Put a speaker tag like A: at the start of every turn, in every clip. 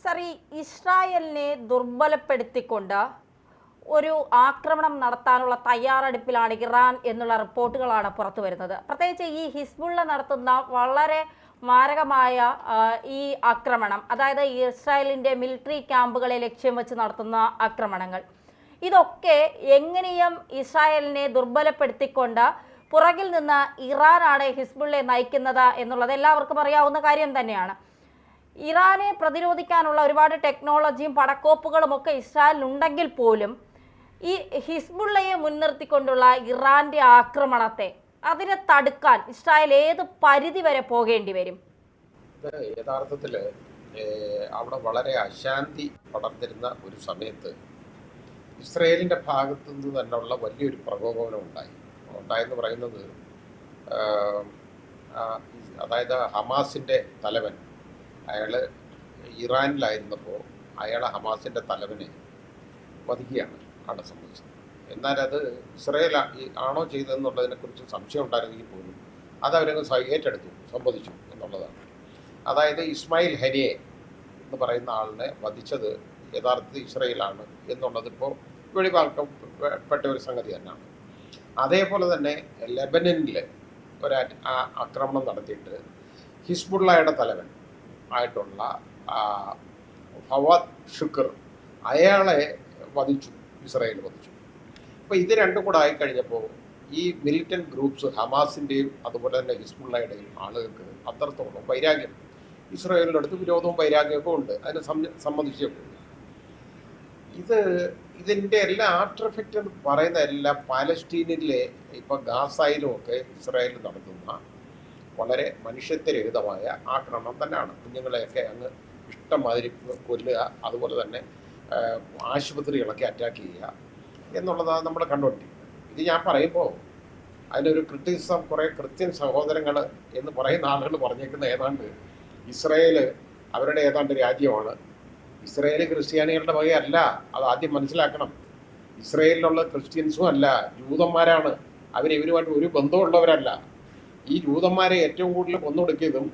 A: സറി ഇസ്രായേലിനെ ദുർബലപ്പെടുത്തിക്കൊണ്ട് ഒരു ആക്രമണം നടത്താനുള്ള തയ്യാറെടുപ്പിലാണ് ഇറാൻ എന്നുള്ള റിപ്പോർട്ടുകളാണ് പുറത്തു വരുന്നത്. പ്രത്യേകിച്ച് ഈ ഹിസ്ബുള്ള നടത്തുന്ന വളരെ മാരകമായ ഈ ആക്രമണം, അതായത് ഇസ്രായേലിൻ്റെ മിലിറ്ററി ക്യാമ്പുകളെ ലക്ഷ്യം വെച്ച് നടത്തുന്ന ആക്രമണങ്ങൾ, ഇതൊക്കെ എങ്ങനെയും ഇസ്രായേലിനെ ദുർബലപ്പെടുത്തിക്കൊണ്ട് പുറകിൽ നിന്ന് ഇറാനാണ് ഹിസ്ബുള്ളയെ നയിക്കുന്നത് എന്നുള്ളത് എല്ലാവർക്കും അറിയാവുന്ന കാര്യം തന്നെയാണ്. ഇറാനെ പ്രതിരോധിക്കാനുള്ള ഒരുപാട് ടെക്നോളജിയും പടക്കോപ്പുകളും ഒക്കെ ഇസ്രായേലിനുണ്ടെങ്കിൽ പോലും ഈ ഹിസ്ബുള്ളയെ മുൻനിർത്തിക്കൊണ്ടുള്ള ഇറാന്റെ ആക്രമണത്തെ അതിനെ തടുക്കാൻ ഇസ്രായേൽ ഏത് പരിധി വരെ പോകേണ്ടി വരും?
B: യഥാർത്ഥത്തില് അവിടെ വളരെ അശാന്തി പടർന്നിരുന്ന ഒരു സമയത്ത് ഇസ്രായേലിന്റെ ഭാഗത്തു നിന്ന് തന്നെയുള്ള വലിയൊരു പ്രകോപനം ഉണ്ടായെന്ന് പറയുന്നത്, അതായത് ഹമാസിന്റെ തലവൻ അയാള് ഇറാനിലായിരുന്നപ്പോൾ അയാളെ ഹമാസിന്റെ തലവനെ വധിക്കുകയാണ് അവിടെ സംഭവിച്ചത്. എന്നാൽ അത് ഇസ്രായേൽ ആണോ ചെയ്തതെന്നുള്ളതിനെക്കുറിച്ച് സംശയം ഉണ്ടായിരുന്നെങ്കിൽ പോലും അത് അവരങ്ങ് ഏറ്റെടുത്തു, സംബന്ധിച്ചു എന്നുള്ളതാണ്. അതായത് ഇസ്മായിൽ ഹനിയെ എന്ന് പറയുന്ന ആളിനെ വധിച്ചത് യഥാർത്ഥത്തിൽ ഇസ്രായേലാണ് എന്നുള്ളത് ഇപ്പോൾ വെളിവാക്കപ്പെട്ട ഒരു സംഗതി തന്നെയാണ്. അതേപോലെ തന്നെ ലെബനനിൽ ഒരു ആക്രമണം നടത്തിയിട്ട് ഹിസ്ബുള്ളയുടെ തലവൻ ആയിട്ടുള്ള ഫവാദ് ഷുക്കർ അയാളെ വധിച്ചു, ഇസ്രായേൽ വധിച്ചു. അപ്പോൾ ഇത് രണ്ടും കൂടെ ആയിക്കഴിഞ്ഞപ്പോൾ ഈ മിലിറ്റന്റ് ഗ്രൂപ്പ്സ് ഹമാസിൻ്റെയും അതുപോലെ തന്നെ ഹിസ്ബുള്ളയുടെയും ആളുകൾക്ക് അത്രത്തോളം വൈരാഗ്യം, ഇസ്രായേലിൻ്റെ അടുത്ത് വിരോധവും വൈരാഗ്യമൊക്കെ ഉണ്ട്. അതിനെ സംബന്ധിച്ചൊക്കെ ഇതിൻ്റെ എല്ലാ ആഫ്റ്റർ എഫക്റ്റ് എന്ന് പറയുന്ന എല്ലാം പാലസ്റ്റീനിലെ ഇപ്പോൾ ഗാസയിലും ഒക്കെ ഇസ്രായേൽ നടത്തുന്ന വളരെ മനുഷ്യത്വരഹിതമായ ആക്രമണം തന്നെയാണ്. കുഞ്ഞുങ്ങളെയൊക്കെ അങ്ങ് ഇഷ്ടംമാതിരി കൊല്ലുക, അതുപോലെ തന്നെ ആശുപത്രികളൊക്കെ അറ്റാക്ക് ചെയ്യുക എന്നുള്ളതാണ് നമ്മൾ കണ്ടുകൊണ്ടിരിക്കുന്നത്. ഇത് ഞാൻ പറയുമ്പോൾ അതിനൊരു ക്രിറ്റിസം കുറേ ക്രിസ്ത്യൻ സഹോദരങ്ങൾ എന്ന് പറയുന്ന ആളുകൾ പറഞ്ഞേക്കുന്ന ഏതാണ്ട് ഇസ്രായേൽ അവരുടെ ഏതാണ്ട് രാജ്യമാണ്. ഇസ്രായേൽ ക്രിസ്ത്യാനികളുടെ വകയല്ല, അത് ആദ്യം മനസ്സിലാക്കണം. ഇസ്രായേലിലുള്ള ക്രിസ്ത്യൻസും അല്ല, ജൂതന്മാരാണ്. ഇവരുമായിട്ട് ഒരു ബന്ധമുള്ളവരല്ല. ഈ ജൂതന്മാരെ ഏറ്റവും കൂടുതൽ കൊന്നൊടുക്കിയതും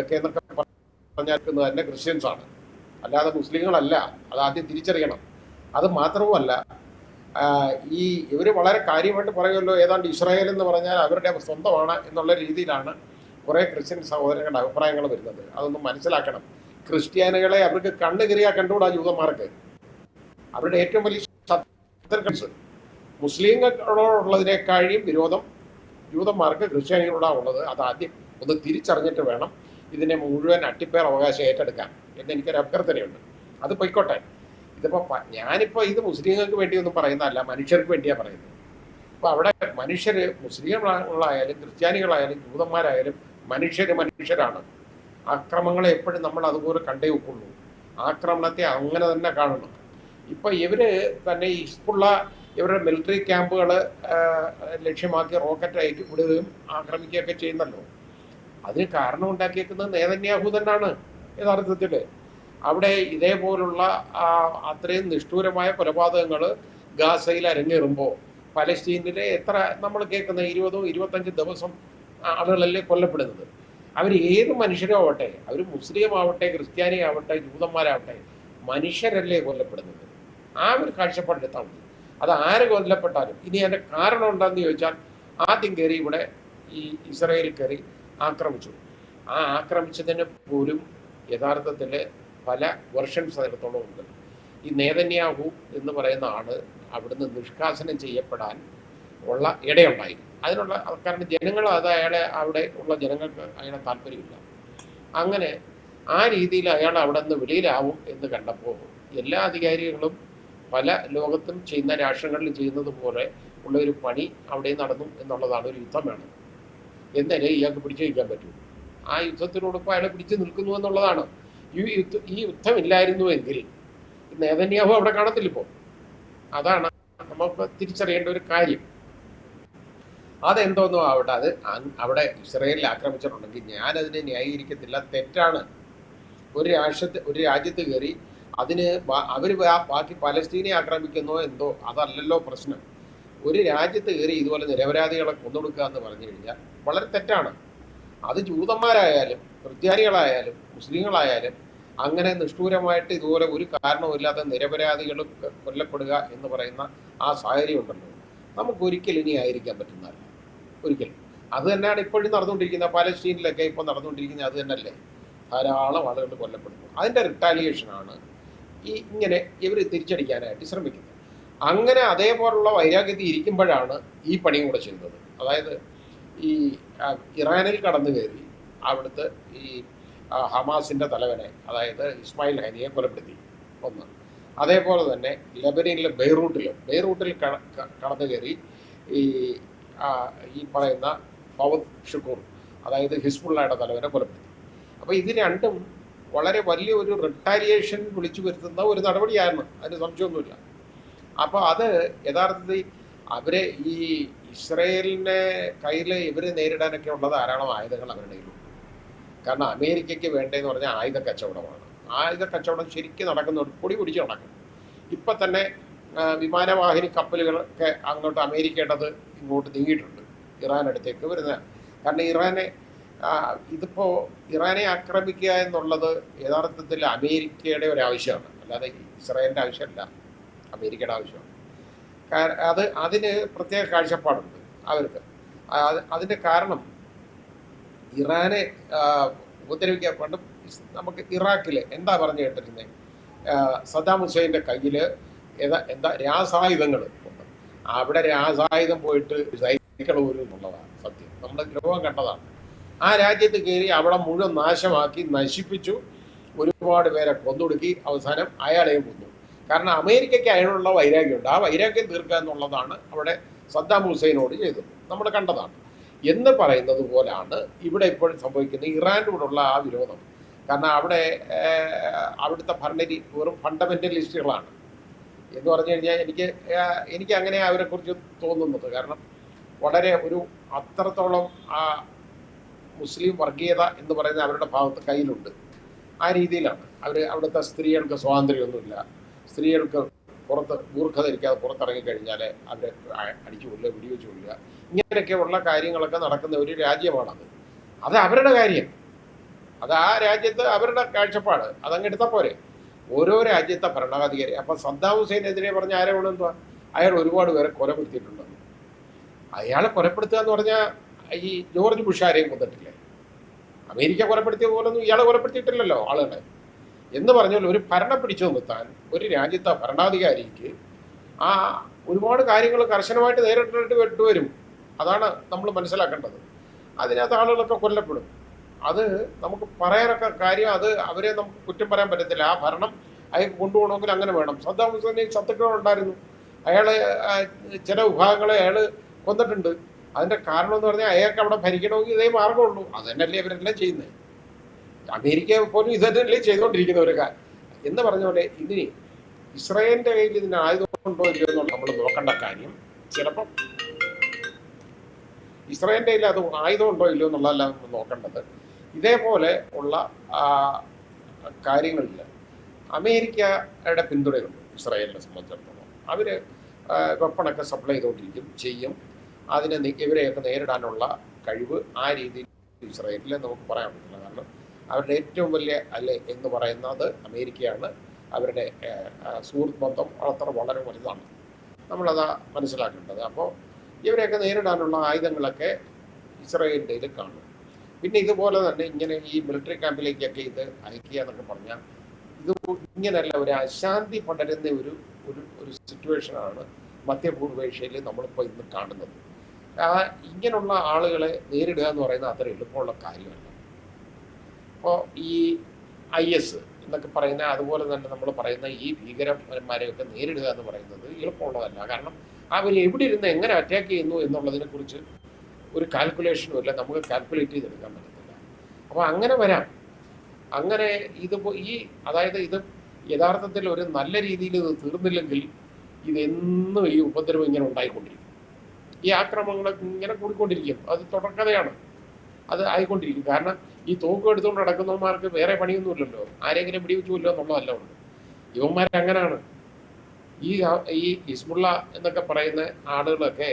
B: ഒക്കെ എന്നൊക്കെ പറഞ്ഞാൽക്കുന്നത് തന്നെ ക്രിസ്ത്യൻസാണ്, അല്ലാതെ മുസ്ലിങ്ങളല്ല. അത് ആദ്യം തിരിച്ചറിയണം. അത് മാത്രവുമല്ല, ഇവർ വളരെ കാര്യമായിട്ട് പറയുമല്ലോ ഏതാണ്ട് ഇസ്രായേൽ എന്ന് പറഞ്ഞാൽ അവരുടെ സ്വന്തമാണ് എന്നുള്ള രീതിയിലാണ് കുറേ ക്രിസ്ത്യൻ സഹോദരങ്ങളുടെ അഭിപ്രായങ്ങൾ വരുന്നത്. അതൊന്നും മനസ്സിലാക്കണം. ക്രിസ്ത്യാനികളെ അവർക്ക് കണ്ണുകറിയാ കണ്ടുകൂടാ ജൂതന്മാർക്ക്. അവരുടെ ഏറ്റവും വലിയ ശത്രുക്കൾ മുസ്ലിങ്ങളോടുള്ളതിനേക്കാളും വിരോധം ജൂതന്മാർക്ക് ക്രിസ്ത്യാനികളോടാണ് ഉള്ളത്. അത് ആദ്യം ഒന്ന് തിരിച്ചറിഞ്ഞിട്ട് വേണം ഇതിനെ മുഴുവൻ അട്ടിപ്പേർ അവകാശം ഏറ്റെടുക്കാൻ എന്ന് എനിക്കൊരു അഭ്യർത്ഥനയുണ്ട്. അത് പൊയ്ക്കോട്ടെ. ഇതിപ്പോൾ ഞാനിപ്പോൾ ഇത് മുസ്ലിങ്ങൾക്ക് വേണ്ടിയൊന്നും പറയുന്നതല്ല, മനുഷ്യർക്ക് വേണ്ടിയാണ് പറയുന്നത്. അപ്പോൾ അവിടെ മനുഷ്യർ, മുസ്ലിങ്ങളായാലും ക്രിസ്ത്യാനികളായാലും ജൂതന്മാരായാലും മനുഷ്യരാണ്. ആക്രമണങ്ങളെ എപ്പോഴും നമ്മൾ അതുപോലെ കണ്ടേ വെക്കുള്ളൂ. ആക്രമണത്തെ അങ്ങനെ തന്നെ കാണണം. ഇപ്പം ഇവർ തന്നെ ഹിസ്ബുള്ള ഇവരുടെ മിലിറ്ററി ക്യാമ്പുകൾ ലക്ഷ്യമാക്കി റോക്കറ്റ് അയക്കി വിടുകയും ആക്രമിക്കുകയൊക്കെ ചെയ്യുന്നല്ലോ. അതിന് കാരണം ഉണ്ടാക്കിയേക്കുന്നത് നെതന്യാഹു തന്നെയാണ്. യഥാർത്ഥത്തിൽ അവിടെ ഇതേപോലുള്ള അത്രയും നിഷ്ഠൂരമായ കൊലപാതകങ്ങൾ ഗാസയിൽ അരങ്ങേറുമ്പോൾ പലസ്തീനിലെ എത്ര നമ്മൾ കേൾക്കുന്ന 20-25 ദിവസം ആളുകളല്ലേ കൊല്ലപ്പെടുന്നത്. അവർ ഏത് മനുഷ്യരും ആവട്ടെ, അവർ മുസ്ലിം ആവട്ടെ, ക്രിസ്ത്യാനി ആവട്ടെ, ജൂതന്മാരാവട്ടെ, മനുഷ്യരല്ലേ കൊല്ലപ്പെടുന്നത്. ആ ഒരു കാഴ്ചപ്പാടെടുത്താൽ മതി. അത് ആര് കൊല്ലപ്പെട്ടാലും. ഇനി അതിൻ്റെ കാരണം എന്താണെന്ന് ചോദിച്ചാൽ, ആദ്യം കയറി ഇവിടെ ഈ ഇസ്രായേൽ കയറി ആക്രമിച്ചു. ആ ആക്രമിച്ചതിന് പോലും യഥാർത്ഥത്തിൽ പല വെർഷൻസ് അതിനകത്തോളം ഉണ്ട്. ഈ നെതന്യാഹു എന്ന് പറയുന്ന ആള് അവിടുന്ന് നിഷ്കാസനം ചെയ്യപ്പെടാൻ ഉള്ള ഇടയുണ്ടായി. അതിനുള്ള കാരണം ജനങ്ങൾ അത് അയാളെ, അവിടെ ഉള്ള ജനങ്ങൾക്ക് അയാളെ താല്പര്യമില്ല. അങ്ങനെ ആ രീതിയിൽ അയാൾ അവിടെ നിന്ന് വെളിയിലാവും എന്ന് കണ്ടപ്പോൾ എല്ലാ അധികാരികളും പല ലോകത്തും ചെയ്യുന്ന രാഷ്ട്രങ്ങളിലും ചെയ്യുന്നത് പോലെ ഉള്ള ഒരു പണി അവിടെ നടന്നു എന്നുള്ളതാണ്. ഒരു യുദ്ധം വേണം, എന്നാലേ ഇയാൾക്ക് പിടിച്ചു നിൽക്കാൻ പറ്റൂ. ആ യുദ്ധത്തിനോടൊപ്പം അയാളെ പിടിച്ചു നിൽക്കുന്നു എന്നുള്ളതാണ്. ഈ യുദ്ധം ഇല്ലായിരുന്നുവെങ്കിൽ നെതന്യാഹു അവിടെ കാണത്തില്ലിപ്പോൾ. അതാണ് നമുക്ക് തിരിച്ചറിയേണ്ട ഒരു കാര്യം. അതെന്തോന്നും ആവട്ടെ, അത് അവിടെ ഇസ്രായേലിൽ ആക്രമിച്ചിട്ടുണ്ടെങ്കിൽ ഞാനതിനെ ന്യായീകരിക്കത്തില്ല, തെറ്റാണ്. ഒരു രാജ്യത്ത് കയറി അതിന് അവർ ബാക്കി പലസ്തീനെ ആക്രമിക്കുന്നോ എന്തോ, അതല്ലല്ലോ പ്രശ്നം. ഒരു രാജ്യത്ത് കയറി ഇതുപോലെ നിരപരാധികളെ കൊന്നൊടുക്കുക എന്ന് പറഞ്ഞു കഴിഞ്ഞാൽ വളരെ തെറ്റാണ്. അത് ജൂതന്മാരായാലും ക്രിസ്ത്യാനികളായാലും മുസ്ലിങ്ങളായാലും അങ്ങനെ നിഷ്ഠൂരമായിട്ട് ഇതുപോലെ ഒരു കാരണവുമില്ലാതെ നിരപരാധികൾ കൊല്ലപ്പെടുക എന്ന് പറയുന്ന ആ സാഹചര്യം ഉണ്ടല്ലോ, നമുക്ക് ഒരിക്കലും ഇനി ആയിരിക്കാൻ പറ്റുന്നതല്ല, ഒരിക്കലും. അത് തന്നെയാണ് ഇപ്പോഴും നടന്നുകൊണ്ടിരിക്കുന്നത്. പാലസ്തീനിലൊക്കെ ഇപ്പോൾ നടന്നുകൊണ്ടിരിക്കുന്നത് അത് തന്നെയല്ലേ. ധാരാളം ആളുകൾ കൊല്ലപ്പെടുന്നു. അതിൻ്റെ റിട്ടാലിയേഷനാണ് ഇങ്ങനെ ഇവർ തിരിച്ചടിക്കാനായിട്ട് ശ്രമിക്കുന്നത്. അങ്ങനെ അതേപോലുള്ള വൈരാഗ്യത്തിൽ ഇരിക്കുമ്പോഴാണ് ഈ പണിയും കൂടെ ചെയ്തത്. അതായത് ഈ ഇറാനിൽ കടന്നു കയറി അവിടുത്തെ ഈ ഹമാസിൻ്റെ തലവനെ, അതായത് ഇസ്മായിൽ ഹനിയെ കൊലപ്പെടുത്തി ഒന്ന്. അതേപോലെ തന്നെ ലബനനിലെ ബെയ്റൂട്ടിൽ കടന്നു കയറി ഈ പറയുന്ന ഫവദ് ഷുക്കൂർ, അതായത് ഹിസ്ബുള്ളയുടെ തലവനെ കൊലപ്പെടുത്തി. അപ്പോൾ ഇത് രണ്ടും വളരെ വലിയ ഒരു റിട്ടാലിയേഷൻ വിളിച്ചു വരുത്തുന്ന ഒരു നടപടിയായിരുന്നു, അതിന് സംശയമൊന്നുമില്ല. അപ്പോൾ അത് യഥാർത്ഥത്തിൽ അവരെ ഈ ഇസ്രയേലിനെ കയ്യിൽ ഇവർ നേരിടാനൊക്കെ ഉള്ള ധാരാളം ആയുധങ്ങൾ അവരുടെ കയ്യിലുണ്ട്. കാരണം അമേരിക്കയ്ക്ക് വേണ്ടതെന്ന് പറഞ്ഞാൽ ആയുധ കച്ചവടമാണ്. ആയുധ കച്ചവടം ശരിക്കും നടക്കുന്ന പൊടി പിടിച്ച് നടക്കും. ഇപ്പം തന്നെ വിമാനവാഹിനി കപ്പലുകളൊക്കെ അങ്ങോട്ട് അമേരിക്കയുടേത് ഇങ്ങോട്ട് നീങ്ങിയിട്ടുണ്ട്, ഇറാൻ അടുത്തേക്ക് വരുന്ന. കാരണം ഇതിപ്പോൾ ഇറാനെ ആക്രമിക്കുക എന്നുള്ളത് യഥാർത്ഥത്തിൽ അമേരിക്കയുടെ ഒരു ആവശ്യമാണ്, അല്ലാതെ ഇസ്രായേലിൻ്റെ ആവശ്യമല്ല, അമേരിക്കയുടെ ആവശ്യമാണ്. അതിന് പ്രത്യേക കാഴ്ചപ്പാടുണ്ട് അവർക്ക്. അതിൻ്റെ കാരണം ഇറാനെ ഉപദ്രവിക്കാൻ പണ്ട് നമുക്ക് ഇറാഖിൽ എന്താ പറഞ്ഞു കേട്ടിരുന്നത്, സദ്ദാം ഹുസൈൻ്റെ കയ്യിൽ എന്താ രാസായുധങ്ങൾ ഉണ്ട്. അവിടെ രാസായുധം പോയിട്ട് സൈക്കിൾ പോലും എന്നുള്ളതാണ് സത്യം, നമ്മുടെ ലോകം കണ്ടതാണ്. ആ രാജ്യത്ത് കയറി അവിടെ മുഴുവൻ നാശമാക്കി നശിപ്പിച്ചു, ഒരുപാട് പേരെ കൊന്നൊടുക്കി, അവസാനം അയാളെയും കൊന്നു. കാരണം അമേരിക്കയ്ക്ക് അയാളുള്ള വൈരാഗ്യമുണ്ട്. ആ വൈരാഗ്യം തീർക്കുക എന്നുള്ളതാണ് അവിടെ സദ്ദാം ഹുസൈനോട് ചെയ്തത്, നമ്മൾ കണ്ടതാണ്. എന്ന് പറയുന്നത് പോലാണ് ഇവിടെ ഇപ്പോൾ സംഭവിക്കുന്നത് ഇറാനോടുള്ള ആ വിരോധം. കാരണം അവിടുത്തെ ഭരണരി വെറും ഫണ്ടമെൻ്റലിസ്റ്റുകളാണ് എന്ന് പറഞ്ഞു കഴിഞ്ഞാൽ എനിക്ക് അങ്ങനെ അവരെക്കുറിച്ച് തോന്നുന്നത്. കാരണം വളരെ ഒരു അത്രത്തോളം മുസ്ലിം വർഗീയത എന്ന് പറയുന്നത് അവരുടെ ഭാഗത്ത് കയ്യിലുണ്ട്. ആ രീതിയിലാണ് അവിടുത്തെ സ്ത്രീകൾക്ക് സ്വാതന്ത്ര്യമൊന്നുമില്ല. സ്ത്രീകൾക്ക് പുറത്ത് ബൂർഖ ധരിക്കാതെ പുറത്തിറങ്ങിക്കഴിഞ്ഞാൽ അവരെ അടിച്ചു കൊല്ലുക, വെടിവെച്ച് കൊല്ലുക, ഇങ്ങനെയൊക്കെയുള്ള കാര്യങ്ങളൊക്കെ നടക്കുന്ന ഒരു രാജ്യമാണത്. അത് അവരുടെ കാര്യം, അത് ആ രാജ്യത്ത് അവരുടെ കാഴ്ചപ്പാട്, അതങ്ങ് എടുത്താൽ പോരെ. ഓരോ രാജ്യത്തെ ഭരണാധികാരി. അപ്പം സദ്ദാം ഹുസൈനെതിരെ പറഞ്ഞ ആരെ കൊണ്ടെന്തുവാ, അയാൾ ഒരുപാട് പേരെ കൊലപ്പെടുത്തിയിട്ടുണ്ടെന്ന്. അയാളെ കൊലപ്പെടുത്തുക എന്ന് പറഞ്ഞാൽ ഈ ജോർജ് ബുഷ് ആരെയും കൊന്നിട്ടില്ലേ? അമേരിക്ക കൊലപ്പെടുത്തിയ പോലൊന്നും ഇയാളെ കൊലപ്പെടുത്തിയിട്ടില്ലല്ലോ ആളുകളെ. എന്ന് പറഞ്ഞാൽ ഒരു ഭരണം പിടിച്ചു നിർത്താൻ ഒരു രാജ്യത്തെ ഭരണാധികാരിക്ക് ഒരുപാട് കാര്യങ്ങൾ കർശനമായിട്ട് നേരിട്ടിട്ട് വിട്ടുവരും. അതാണ് നമ്മൾ മനസ്സിലാക്കേണ്ടത്. അതിനകത്ത് ആളുകളൊക്കെ കൊല്ലപ്പെടും. അത് നമുക്ക് പറയാനൊക്കെ കാര്യം, അവരെ നമുക്ക് കുറ്റം പറയാൻ പറ്റത്തില്ല. ആ ഭരണം അയാൾക്ക് കൊണ്ടുപോകണമെങ്കിൽ അങ്ങനെ വേണം. സദ്ദാം ഹുസൈന് ശത്രുക്കളുണ്ടായിരുന്നു, അയാൾ ചില വിഭാഗങ്ങളെ അയാൾ കൊന്നിട്ടുണ്ട്. അതിൻ്റെ കാരണം എന്ന് പറഞ്ഞാൽ അയാൾക്ക് അവിടെ ഭരിക്കണമെങ്കിൽ ഇതേ മാർഗമുള്ളൂ. അത് തന്നെയല്ലേ ഇവരെല്ലാം ചെയ്യുന്നത്. അമേരിക്ക പോലും ഇത് തന്നെയല്ലേ ചെയ്തുകൊണ്ടിരിക്കുന്നവരൊക്കെ എന്ന് പറഞ്ഞ പോലെ. ഇതിന് ഇസ്രായേലിൻ്റെ കയ്യിൽ ഇതിന് ആയുധമുണ്ടോ ഇല്ലയോ എന്നുള്ള നമ്മൾ നോക്കേണ്ട കാര്യം. ചിലപ്പം ഇസ്രായേലിൻ്റെ കയ്യിൽ അത് ആയുധമുണ്ടോ ഇല്ലയോ എന്നുള്ളതല്ല നമ്മൾ നോക്കേണ്ടത്. ഇതേപോലെ ഉള്ള കാര്യങ്ങളിൽ അമേരിക്കയുടെ പിന്തുണയുണ്ട് ഇസ്രായേലിനെ സംബന്ധിച്ചിടത്തോളം. അവർ വെപ്പണൊക്കെ സപ്ലൈ ചെയ്യും. ഇവരെയൊക്കെ നേരിടാനുള്ള കഴിവ് ആ രീതിയിൽ ഇസ്രായേലിൽ നമുക്ക് പറയാൻ പറ്റില്ല. കാരണം അവരുടെ ഏറ്റവും വലിയ എന്ന് പറയുന്നത് അമേരിക്കയാണ്. അവരുടെ സുഹൃത്ത് ബന്ധം വളരെ വലുതാണ്, നമ്മളത് മനസ്സിലാക്കേണ്ടത്. അപ്പോൾ ഇവരെയൊക്കെ നേരിടാനുള്ള ആയുധങ്ങളൊക്കെ ഇസ്രായേലിൻ്റെ ഇതിൽ കാണും. പിന്നെ ഇതുപോലെ തന്നെ ഇങ്ങനെ ഈ മിലിറ്ററി ക്യാമ്പിലേക്കൊക്കെ ഇത് അയക്കുക എന്നൊക്കെ പറഞ്ഞാൽ ഇത് ഇങ്ങനെയല്ല, ഒരു അശാന്തി പടരുന്ന ഒരു സിറ്റുവേഷനാണ് മധ്യപൂർവേഷ്യയിൽ നമ്മളിപ്പോൾ ഇന്ന് കാണുന്നത്. ഇങ്ങനെയുള്ള ആളുകളെ നേരിടുക എന്ന് പറയുന്നത് അത്ര എളുപ്പമുള്ള കാര്യമല്ല. അപ്പോൾ ഈ IS എന്നൊക്കെ പറയുന്ന, അതുപോലെ തന്നെ നമ്മൾ പറയുന്ന ഈ ഭീകരന്മാരെയൊക്കെ നേരിടുക എന്ന് പറയുന്നത് എളുപ്പമുള്ളതല്ല. കാരണം അവർ എവിടെ ഇരുന്ന് എങ്ങനെ അറ്റാക്ക് ചെയ്യുന്നു എന്നുള്ളതിനെക്കുറിച്ച് ഒരു കാൽക്കുലേഷനും ഇല്ല, നമുക്ക് കാൽക്കുലേറ്റ് ചെയ്തെടുക്കാൻ പറ്റത്തില്ല. അപ്പോൾ അങ്ങനെ വരാം. അങ്ങനെ അതായത് ഇത് യഥാർത്ഥത്തിൽ ഒരു നല്ല രീതിയിൽ ഇത് തീർന്നില്ലെങ്കിൽ ഇതെന്നും ഈ ഉപദ്രവം ഇങ്ങനെ ഉണ്ടായിക്കൊണ്ടിരിക്കും. ഈ ആക്രമണങ്ങളൊക്കെ ഇങ്ങനെ കൂടിക്കൊണ്ടിരിക്കും. അത് തുടർക്കഥയാണ്, അത് ആയിക്കൊണ്ടിരിക്കും. കാരണം ഈ തോക്ക് എടുത്തുകൊണ്ട് നടക്കുന്നവന്മാർക്ക് വേറെ പണിയൊന്നുമില്ലല്ലോ, ആരെങ്കിലും പിടിവെച്ചുല്ലോ എന്നുള്ളതല്ല ഉണ്ട്. ഇവന്മാരങ്ങനാണ്. ഈ ഹിസ്ബുള്ള എന്നൊക്കെ പറയുന്ന ആളുകളൊക്കെ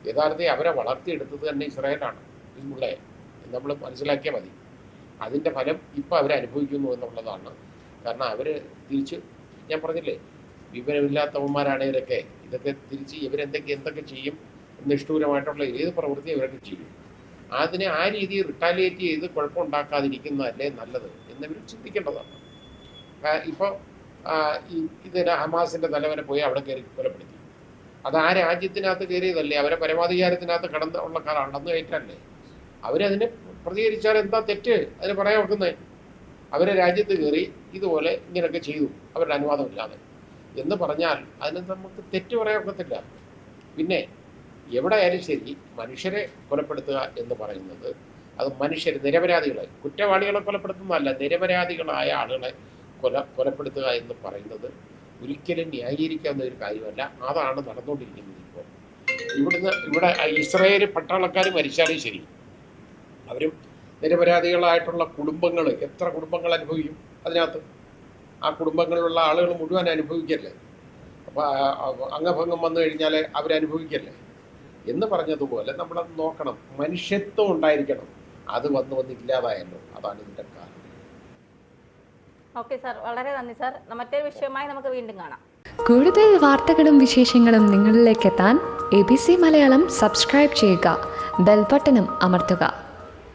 B: യഥാർത്ഥത്തിൽ അവരെ വളർത്തിയെടുത്തത് തന്നെ ഇസ്രായേലാണ്. ഹിസ്ബുള്ളയെ നമ്മൾ മനസ്സിലാക്കിയാൽ മതി. അതിൻ്റെ ഫലം ഇപ്പം അവരനുഭവിക്കുന്നു എന്നുള്ളതാണ് കാരണം അവർ തിരിച്ച്, ഞാൻ പറഞ്ഞില്ലേ, വിവരമില്ലാത്തവന്മാരാണ് ഇവരൊക്കെ. ഇതൊക്കെ തിരിച്ച് എന്തൊക്കെ ചെയ്യും, നിഷ്ഠൂരമായിട്ടുള്ള ഏത് പ്രവൃത്തി ഇവരൊക്കെ ചെയ്യും. അതിനെ ആ രീതിയിൽ റിട്ടാലിയേറ്റ് ചെയ്ത് കുഴപ്പമുണ്ടാക്കാതിരിക്കുന്നതല്ലേ നല്ലത് എന്നിവർ ചിന്തിക്കേണ്ടതാണ്. ഇപ്പോൾ ഇതിന് ഹമാസിൻ്റെ തലവനെ പോയി അവിടെ കയറി കൊലപ്പെടുത്തി. അത് ആ രാജ്യത്തിനകത്ത് കയറിയതല്ലേ, അവരെ പരമാധികാരത്തിനകത്ത് കടന്ന കടന്നു കയറ്റല്ലേ. അവരതിനെ പ്രതികരിച്ചാൽ എന്താ തെറ്റ് അതിന് പറയാൻ വെക്കുന്നത്? അവരെ രാജ്യത്ത് കയറി ഇതുപോലെ ഇങ്ങനെയൊക്കെ ചെയ്തു അവരുടെ അനുവാദമില്ലാതെ എന്ന് പറഞ്ഞാൽ അതിന് നമുക്ക് തെറ്റ് പറയാൻ ഒക്കത്തില്ല. പിന്നെ എവിടെ ആയാലും ശരി, മനുഷ്യരെ കൊലപ്പെടുത്തുക എന്ന് പറയുന്നത് അത് നിരപരാധികളെ, കുറ്റവാളികളെ കൊലപ്പെടുത്തുന്നതല്ല, നിരപരാധികളായ ആളുകളെ കൊലപ്പെടുത്തുക എന്ന് പറയുന്നത് ഒരിക്കലും ന്യായീകരിക്കാവുന്ന ഒരു കാര്യമല്ല. അതാണ് നടന്നുകൊണ്ടിരിക്കുന്നത്. ഇപ്പോൾ ഇവിടെ ഇസ്രായേൽ പട്ടാളക്കാർ മരിച്ചാലും ശരി, അവരും നിരപരാധികളായിട്ടുള്ള കുടുംബങ്ങൾ, എത്ര കുടുംബങ്ങൾ അനുഭവിക്കും അതിനകത്ത്? ആ കുടുംബങ്ങളിലുള്ള ആളുകൾ മുഴുവൻ അനുഭവിക്കല്ലേ. അപ്പോൾ അംഗഭംഗം വന്നു കഴിഞ്ഞാൽ അവരനുഭവിക്കല്ലേ എന്ന് പറഞ്ഞതുപോലെ നമ്മളത് നോക്കണം. മനുഷ്യത്വം ഉണ്ടായിരിക്കണം. അത് വന്ന് ഇല്ലാതായല്ലോ. അതാണ് ഇതിൻ്റെ കാരണം.
A: ഓക്കെ സാർ, വളരെ നന്ദി സാർ. മറ്റൊരു വിഷയമായി നമുക്ക് വീണ്ടും കാണാം.
C: കൂടുതൽ വാർത്തകളും വിശേഷങ്ങളും നിങ്ങളിലേക്ക് എത്താൻ ABC മലയാളം സബ്സ്ക്രൈബ് ചെയ്യുക, ബെൽബട്ടനും അമർത്തുക.